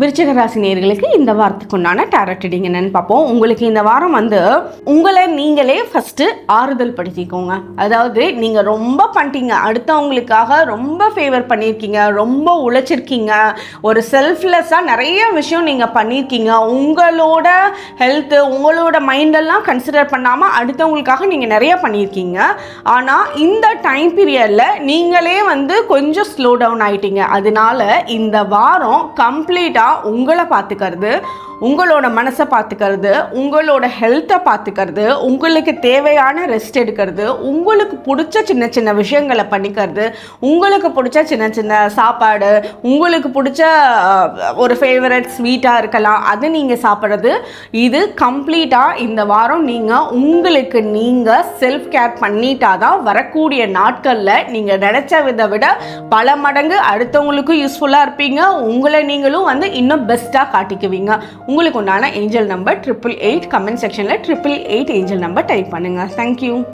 விருச்சிக ராசி நேயர்களுக்கு இந்த வாரத்துக்குண்டான டாரட் ரீடிங் என்னன்னு பார்ப்போம். உங்களுக்கு இந்த வாரம் உங்களை நீங்களே ஃபஸ்ட்டு ஆறுதல் படுத்திக்கோங்க. அதாவது நீங்கள் ரொம்ப பண்ணிட்டீங்க, அடுத்தவங்களுக்காக ரொம்ப ஃபேவர் பண்ணியிருக்கீங்க, ரொம்ப உழைச்சிருக்கீங்க, ஒரு செல்ஃப்லெஸ்ஸாக நிறைய விஷயம் நீங்கள் பண்ணியிருக்கீங்க. உங்களோட ஹெல்த்து, உங்களோட மைண்டெல்லாம் கன்சிடர் பண்ணாமல் அடுத்தவங்களுக்காக நீங்கள் நிறைய பண்ணியிருக்கீங்க. ஆனால் இந்த டைம் பீரியடில் நீங்களே கொஞ்சம் ஸ்லோ டவுன் ஆகிட்டீங்க. அதனால இந்த வாரம் கம்ப்ளீட்டாக உங்களை பார்த்துக்கிறது, உங்களோட மனசை பார்த்துக்கிறது, உங்களோட ஹெல்த்தை பார்த்துக்கிறது, உங்களுக்கு தேவையான ரெஸ்ட் எடுக்கிறது, உங்களுக்கு பிடிச்ச சின்ன சின்ன விஷயங்களை பண்ணிக்கிறது, உங்களுக்கு பிடிச்ச சின்ன சின்ன சாப்பாடு, உங்களுக்கு பிடிச்ச ஒரு ஃபேவரட் ஸ்வீட்டாக இருக்கலாம், அது நீங்கள் சாப்பிட்றது. இது கம்ப்ளீட்டாக இந்த வாரம் உங்களுக்கு நீங்கள் செல்ஃப் கேர் பண்ணிட்டா தான் வரக்கூடிய நாட்களில் நீங்கள் நினச்சதை விட பல மடங்கு அடுத்தவங்களுக்கும் யூஸ்ஃபுல்லாக இருப்பீங்க. உங்களை நீங்களும் இன்னும் பெஸ்ட்டாக காட்டிக்குவீங்க. உங்களுக்கு உண்டான ஏஞ்சல் நம்பர் 888. கமெண்ட் செக்ஷனில் 888 ஏஞ்சல் நம்பர் டைப் பண்ணுங்கள். தேங்க்யூ.